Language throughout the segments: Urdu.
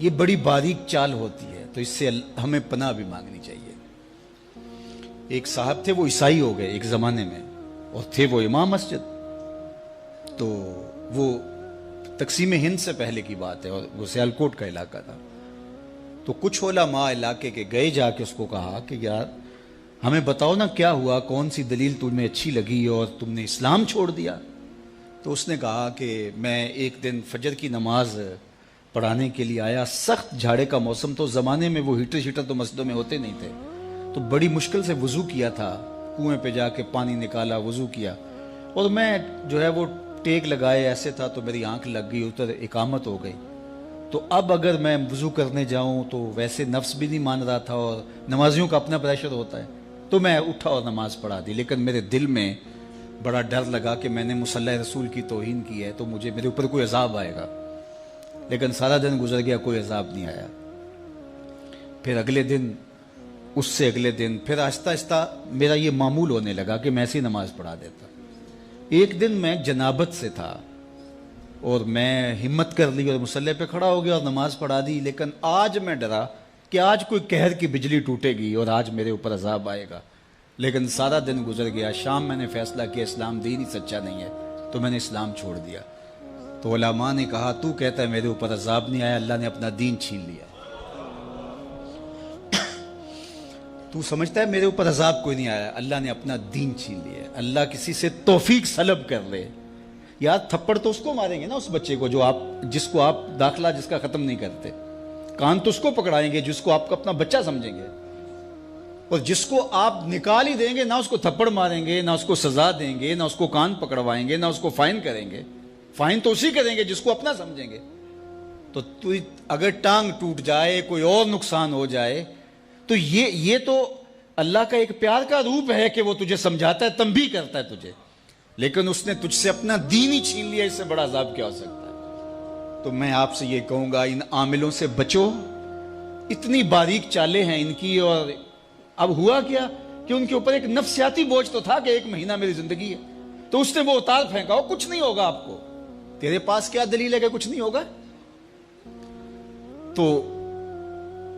یہ بڑی باریک چال ہوتی ہے، تو اس سے ہمیں پناہ بھی مانگنی چاہیے۔ ایک صاحب تھے، وہ عیسائی ہو گئے ایک زمانے میں، اور تھے وہ امام مسجد، تو وہ تقسیم ہند سے پہلے کی بات ہے، اور وہ سیالکوٹ کا علاقہ تھا۔ تو کچھ علماء علاقے کے گئے، جا کے اس کو کہا کہ یار ہمیں بتاؤ نا کیا ہوا، کون سی دلیل تمہیں اچھی لگی اور تم نے اسلام چھوڑ دیا؟ تو اس نے کہا کہ میں ایک دن فجر کی نماز پڑھانے کے لیے آیا، سخت جھاڑے کا موسم، تو زمانے میں وہ ہیٹر شیٹر تو مسجدوں میں ہوتے نہیں تھے، تو بڑی مشکل سے وضو کیا تھا، کنویں پہ جا کے پانی نکالا، وضو کیا، اور میں جو ہے وہ ٹیک لگائے ایسے تھا، تو میری آنکھ لگ گئی، ادھر اقامت ہو گئی۔ تو اب اگر میں وضو کرنے جاؤں تو ویسے نفس بھی نہیں مان رہا تھا، اور نمازیوں کا اپنا پریشر ہوتا ہے، تو میں اٹھا اور نماز پڑھا دی، لیکن میرے دل میں بڑا ڈر لگا کہ میں نے مصلی رسول کی توہین کی ہے، تو میرے اوپر کوئی عذاب آئے گا، لیکن سارا دن گزر گیا، کوئی عذاب نہیں آیا۔ پھر اگلے دن، اس سے اگلے دن، پھر آہستہ آہستہ میرا یہ معمول ہونے لگا کہ میں ایسی نماز پڑھا دیتا۔ ایک دن میں جنابت سے تھا، اور میں ہمت کر لی اور مصلی پہ کھڑا ہو گیا اور نماز پڑھا دی، لیکن آج میں ڈرا کہ آج کوئی قہر کی بجلی ٹوٹے گی اور آج میرے اوپر عذاب آئے گا، لیکن سارا دن گزر گیا۔ شام میں نے فیصلہ کیا اسلام دین ہی سچا نہیں ہے، تو میں نے اسلام چھوڑ دیا۔ تو علماء نے کہا تو کہتا ہے میرے اوپر عذاب نہیں آیا، اللہ نے اپنا دین چھین لیا۔ تو سمجھتا ہے میرے اوپر عذاب کوئی نہیں آیا، اللہ نے اپنا دین چھین لیا۔ اللہ کسی سے توفیق سلب کر لے، یار تھپڑ تو اس کو ماریں گے نا، اس بچے کو جس کو آپ داخلہ جس کا ختم نہیں کرتے، کان تو اس کو پکڑائیں گے جس کو آپ کا اپنا بچہ سمجھیں گے، اور جس کو آپ نکال ہی دیں گے، نہ اس کو تھپڑ ماریں گے، نہ اس کو سزا دیں گے، نہ اس کو کان پکڑوائیں گے، نہ اس کو فائن کریں گے۔ فائن تو اسی کریں گے جس کو اپنا سمجھیں گے۔ تو اگر ٹانگ ٹوٹ جائے، کوئی اور نقصان ہو جائے، تو یہ تو اللہ کا ایک پیار کا روپ ہے کہ وہ تجھے سمجھاتا ہے، تنبیہ کرتا ہے تجھے، لیکن اس نے تجھ سے اپنا دین ہی چھین لیا، اس سے بڑا عذاب کیا ہو سکتا ہے؟ تو میں آپ سے یہ کہوں گا، ان عاملوں سے بچو، اتنی باریک چالیں ہیں ان کی۔ اور اب ہوا کیا کہ ان کے اوپر ایک نفسیاتی بوجھ تو تھا کہ 1 مہینہ میری زندگی ہے، تو اس نے وہ اتار پھینکا، ہو کچھ نہیں ہوگا آپ کو، تیرے پاس کیا دلیل ہے کہ کچھ نہیں ہوگا؟ تو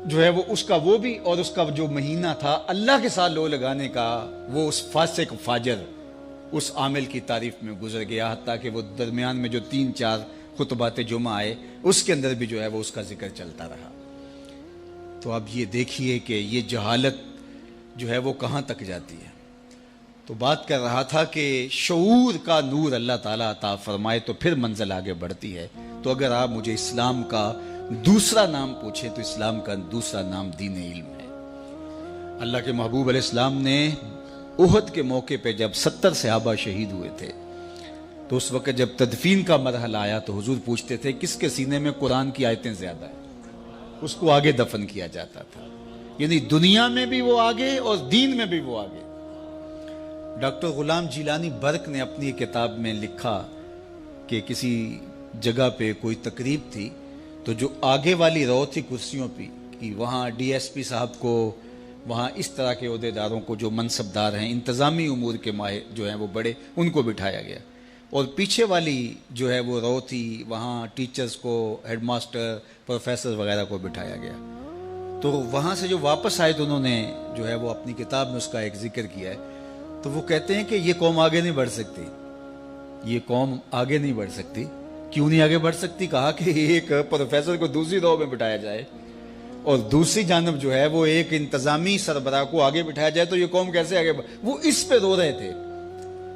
جو ہے وہ اس کا وہ بھی، اور اس کا جو مہینہ تھا اللہ کے ساتھ لو لگانے کا، وہ اس فاسق فاجر اس عامل کی تعریف میں گزر گیا، حتیٰ کہ وہ درمیان میں جو 3-4 خطبات جمعہ آئے، اس کے اندر بھی جو ہے وہ اس کا ذکر چلتا رہا۔ تو اب یہ دیکھیے کہ یہ جہالت جو ہے وہ کہاں تک جاتی ہے۔ تو بات کر رہا تھا کہ شعور کا نور اللہ تعالیٰ عطا فرمائے تو پھر منزل آگے بڑھتی ہے۔ تو اگر آپ مجھے اسلام کا دوسرا نام پوچھیں تو اسلام کا دوسرا نام دین علم ہے۔ اللہ کے محبوب علیہ السلام نے احد کے موقع پہ جب 70 صحابہ شہید ہوئے تھے، تو اس وقت جب تدفین کا مرحلہ آیا تو حضور پوچھتے تھے کس کے سینے میں قرآن کی آیتیں زیادہ ہیں، اس کو آگے دفن کیا جاتا تھا۔ یعنی دنیا میں بھی وہ آگے اور دین میں بھی وہ آگے۔ ڈاکٹر غلام جیلانی برق نے اپنی کتاب میں لکھا کہ کسی جگہ پہ کوئی تقریب تھی، تو جو آگے والی رو تھی کرسیوں پہ کہ وہاں ڈی ایس پی صاحب کو، وہاں اس طرح کے عہدیداروں کو جو منصبدار ہیں، انتظامی امور کے ماہر جو ہیں وہ بڑے، ان کو بٹھایا گیا، اور پیچھے والی جو ہے وہ رو تھی، وہاں ٹیچرز کو، ہیڈ ماسٹر، پروفیسر وغیرہ کو بٹھایا گیا۔ تو وہاں سے جو واپس آئے تو انہوں نے جو ہے وہ اپنی کتاب میں اس کا ایک ذکر کیا ہے، تو وہ کہتے ہیں کہ یہ قوم آگے نہیں بڑھ سکتی، یہ قوم آگے نہیں بڑھ سکتی۔ کیوں نہیں آگے بڑھ سکتی؟ کہا کہ ایک پروفیسر کو دوسری رو میں بٹھایا جائے اور دوسری جانب جو ہے وہ ایک انتظامی سربراہ کو آگے بٹھایا جائے تو یہ قوم کیسے آگے وہ اس پہ رو رہے تھے۔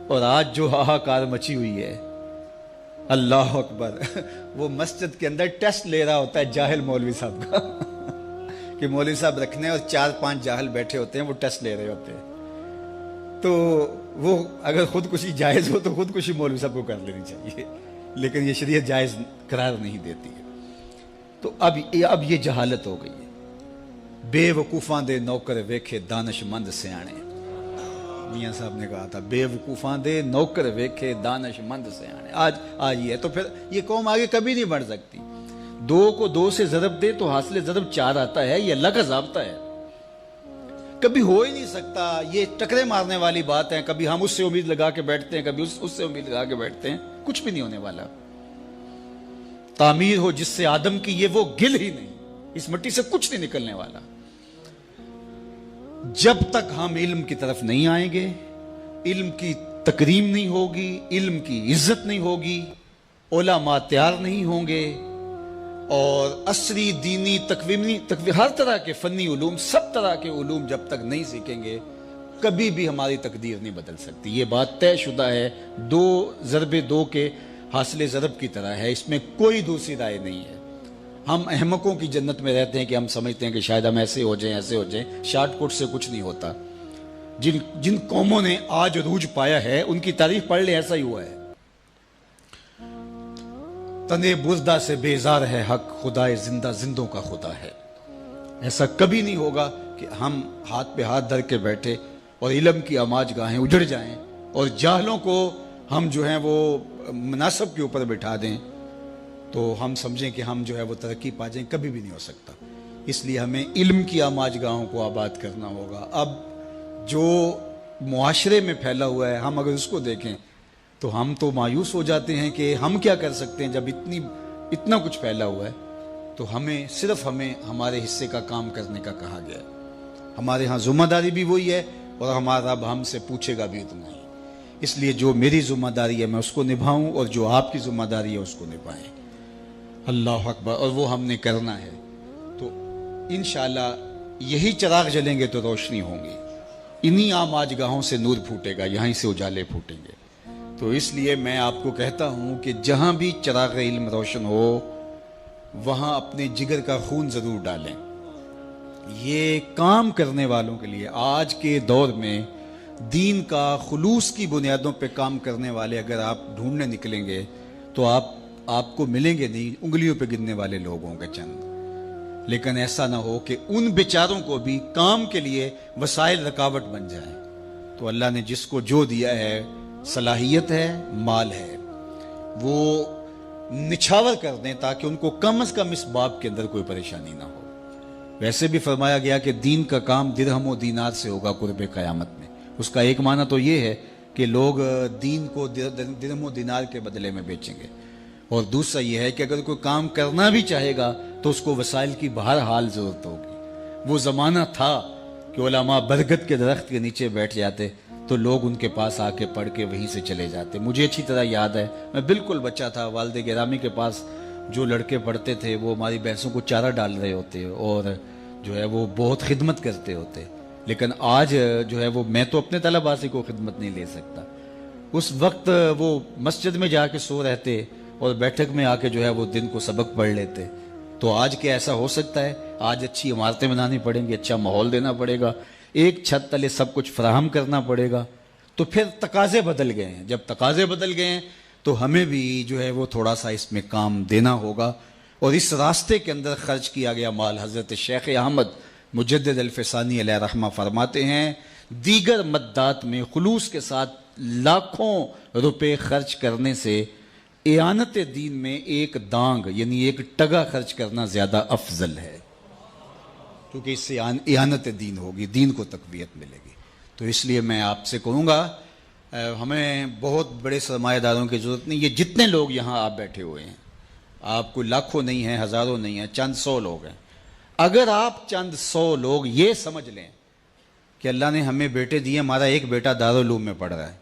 اور آج جو ہاہاکار مچی ہوئی ہے، اللہ اکبر، وہ مسجد کے اندر ٹیسٹ لے رہا ہوتا ہے جاہل مولوی صاحب کا کہ مولوی صاحب رکھنے اور 4-5 جاہل بیٹھے ہوتے ہیں، وہ ٹیسٹ لے رہے ہوتے ہیں۔ تو وہ اگر خودکشی جائز ہو تو خودکشی مولوی صاحب کو کر لینی چاہیے، لیکن یہ شریعت جائز قرار نہیں دیتی ہے۔ تو اب یہ جہالت ہو گئی ہے۔ بے وقوفاں دے نوکر ویکھے دانش مند سیانے، میاں صاحب نے کہا تھا بے وقوفاں دے نوکر ویکھے دانش مند سیانے۔ آج یہ ہے، تو پھر یہ قوم آگے کبھی نہیں بڑھ سکتی۔ 2 کو 2 سے ضرب دے تو حاصل ضرب 4 آتا ہے، یہ اللہ کا ضابطہ ہے، کبھی ہو ہی نہیں سکتا۔ یہ ٹکرے مارنے والی بات ہے، کبھی ہم اس سے امید لگا کے بیٹھتے ہیں، کبھی اس سے امید لگا کے بیٹھتے ہیں، کچھ بھی نہیں ہونے والا۔ تعمیر ہو جس سے آدم کی، یہ وہ گل ہی نہیں۔ اس مٹی سے کچھ نہیں نکلنے والا. جب تک ہم علم کی طرف نہیں آئیں گے، علم کی تکریم نہیں ہوگی، علم کی عزت نہیں ہوگی، علماء تیار نہیں ہوں گے، اور عصری دینی تکوینی ہر طرح کے فنی علوم، سب طرح کے علوم جب تک نہیں سیکھیں گے، کبھی بھی ہماری تقدیر نہیں بدل سکتی. یہ بات طے شدہ ہے. 2 ضرب 2 کے حاصل ضرب کی طرح ہے، اس میں کوئی دوسری رائے نہیں ہے. ہم احمقوں کی جنت میں رہتے ہیں کہ ہم سمجھتے ہیں کہ شاید ہم ایسے ہو جائیں ایسے ہو جائیں. شارٹ کٹ سے کچھ نہیں ہوتا. جن قوموں نے آج عروج پایا ہے ان کی تاریخ پڑھ لیں، ایسا ہی ہوا ہے. تنے بزدہ سے بیزار ہے حق، خدائے زندہ زندوں کا خدا ہے. ایسا کبھی نہیں ہوگا کہ ہم ہاتھ پہ ہاتھ دھر کے بیٹھے اور علم کی آماج گاہیں اجڑ جائیں اور جاہلوں کو ہم جو ہیں وہ مناصب کے اوپر بٹھا دیں تو ہم سمجھیں کہ ہم جو ہے وہ ترقی پا جائیں. کبھی بھی نہیں ہو سکتا. اس لیے ہمیں علم کی آماج گاہوں کو آباد کرنا ہوگا. اب جو معاشرے میں پھیلا ہوا ہے، ہم اگر اس کو دیکھیں تو ہم تو مایوس ہو جاتے ہیں کہ ہم کیا کر سکتے ہیں. جب اتنا کچھ پھیلا ہوا ہے تو صرف ہمیں ہمارے حصے کا کام کرنے کا کہا گیا ہے. ہمارے ہاں ذمہ داری بھی وہی ہے اور ہمارا رب ہم سے پوچھے گا بھی اتنا ہی. اس لیے جو میری ذمہ داری ہے میں اس کو نبھاؤں اور جو آپ کی ذمہ داری ہے اس کو نبھائیں. اللہ اکبر. اور وہ ہم نے کرنا ہے. تو انشاءاللہ یہی چراغ جلیں گے تو روشنی ہوں گی. انہی عام آج گاہوں سے نور پھوٹے گا، یہیں سے اجالے پھوٹیں گے. تو اس لیے میں آپ کو کہتا ہوں کہ جہاں بھی چراغ علم روشن ہو وہاں اپنے جگر کا خون ضرور ڈالیں. یہ کام کرنے والوں کے لیے آج کے دور میں دین کا خلوص کی بنیادوں پہ کام کرنے والے اگر آپ ڈھونڈنے نکلیں گے تو آپ کو ملیں گے نہیں، انگلیوں پہ گننے والے لوگوں کے چند. لیکن ایسا نہ ہو کہ ان بیچاروں کو بھی کام کے لیے وسائل رکاوٹ بن جائیں. تو اللہ نے جس کو جو دیا ہے، صلاحیت ہے، مال ہے، وہ نچھاور کر دیں تاکہ ان کو کم از کم اس باب کے اندر کوئی پریشانی نہ ہو. ویسے بھی فرمایا گیا کہ دین کا کام درہم و دینار سے ہوگا قرب قیامت میں. اس کا ایک معنی تو یہ ہے کہ لوگ دین کو درہم و دینار کے بدلے میں بیچیں گے، اور دوسرا یہ ہے کہ اگر کوئی کام کرنا بھی چاہے گا تو اس کو وسائل کی بہرحال ضرورت ہوگی. وہ زمانہ تھا کہ علماء برگد کے درخت کے نیچے بیٹھ جاتے تو لوگ ان کے پاس آ کے پڑھ کے وہیں سے چلے جاتے. مجھے اچھی طرح یاد ہے، میں بالکل بچہ تھا، والد گرامی کے پاس جو لڑکے پڑھتے تھے وہ ہماری بھینسوں کو چارہ ڈال رہے ہوتے اور جو ہے وہ بہت خدمت کرتے ہوتے. لیکن آج جو ہے وہ میں تو اپنے طلباء سے کوئی خدمت نہیں لے سکتا. اس وقت وہ مسجد میں جا کے سو رہتے اور بیٹھک میں آ کے جو ہے وہ دن کو سبق پڑھ لیتے. تو آج کیا ایسا ہو سکتا ہے؟ آج اچھی عمارتیں بنانی پڑیں گی، اچھا ماحول دینا پڑے گا، ایک چھت تلے سب کچھ فراہم کرنا پڑے گا. تو پھر تقاضے بدل گئے ہیں. جب تقاضے بدل گئے ہیں تو ہمیں بھی جو ہے وہ تھوڑا سا اس میں کام دینا ہوگا. اور اس راستے کے اندر خرچ کیا گیا مال، حضرت شیخ احمد مجدد الفسانی علیہ رحمہ فرماتے ہیں دیگر مدات میں خلوص کے ساتھ لاکھوں روپے خرچ کرنے سے اعانت دین میں ایک دانگ یعنی ایک ٹگا خرچ کرنا زیادہ افضل ہے، کیونکہ اس سے اعانت دین ہوگی، دین کو تقویت ملے گی. تو اس لیے میں آپ سے کہوں گا ہمیں بہت بڑے سرمایہ داروں کی ضرورت نہیں. یہ جتنے لوگ یہاں آپ بیٹھے ہوئے ہیں، آپ کو لاکھوں نہیں ہیں، ہزاروں نہیں ہیں، چند سو لوگ ہیں. اگر آپ چند سو لوگ یہ سمجھ لیں کہ اللہ نے ہمیں بیٹے دیے، ہمارا ایک بیٹا دارالعلوم میں پڑھ رہا ہے،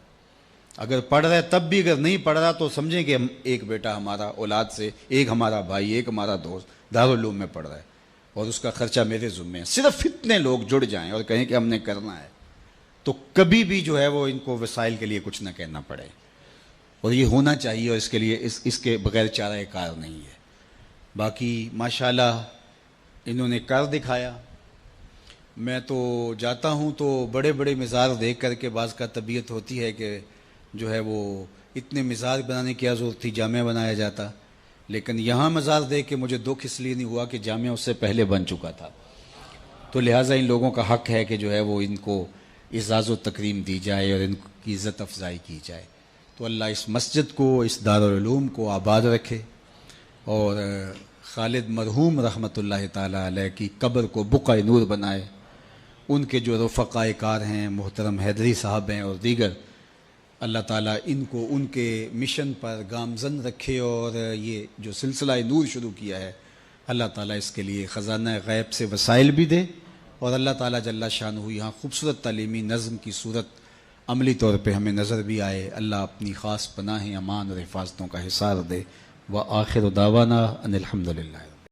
اگر پڑھ رہا ہے تب بھی اگر نہیں پڑھ رہا تو سمجھیں کہ ایک بیٹا ہمارا اولاد سے، ایک ہمارا بھائی، ایک ہمارا دوست دارالعلوم میں پڑھ رہا ہے اور اس کا خرچہ میرے ذمہ ہے. صرف اتنے لوگ جڑ جائیں اور کہیں کہ ہم نے کرنا ہے تو کبھی بھی جو ہے وہ ان کو وسائل کے لیے کچھ نہ کہنا پڑے. اور یہ ہونا چاہیے اور اس کے لیے اس کے بغیر چارہ کار نہیں ہے. باقی ماشاءاللہ انہوں نے کر دکھایا. میں تو جاتا ہوں تو بڑے بڑے مزار دیکھ کر کے بعض کا طبیعت ہوتی ہے کہ جو ہے وہ اتنے مزار بنانے کی کیا ضرورت تھی، جامع بنایا جاتا. لیکن یہاں مزار دیکھ کے مجھے دکھ اس لیے نہیں ہوا کہ جامع اس سے پہلے بن چکا تھا. تو لہٰذا ان لوگوں کا حق ہے کہ جو ہے وہ ان کو اعزاز و تکریم دی جائے اور ان کی عزت افزائی کی جائے. تو اللہ اس مسجد کو، اس دارالعلوم کو آباد رکھے اور خالد مرحوم رحمۃ اللہ تعالی علیہ کی قبر کو بقعہ نور بنائے. ان کے جو رفقائے کار ہیں، محترم حیدری صاحب ہیں اور دیگر، اللہ تعالیٰ ان کو ان کے مشن پر گامزن رکھے اور یہ جو سلسلہ نور شروع کیا ہے اللہ تعالیٰ اس کے لیے خزانہ غیب سے وسائل بھی دے، اور اللہ تعالیٰ جل شانہ یہاں خوبصورت تعلیمی نظم کی صورت عملی طور پہ ہمیں نظر بھی آئے۔ اللہ اپنی خاص پناہ امان اور حفاظتوں کا حصار دے۔ وآخر دعوانا ان الحمدللہ۔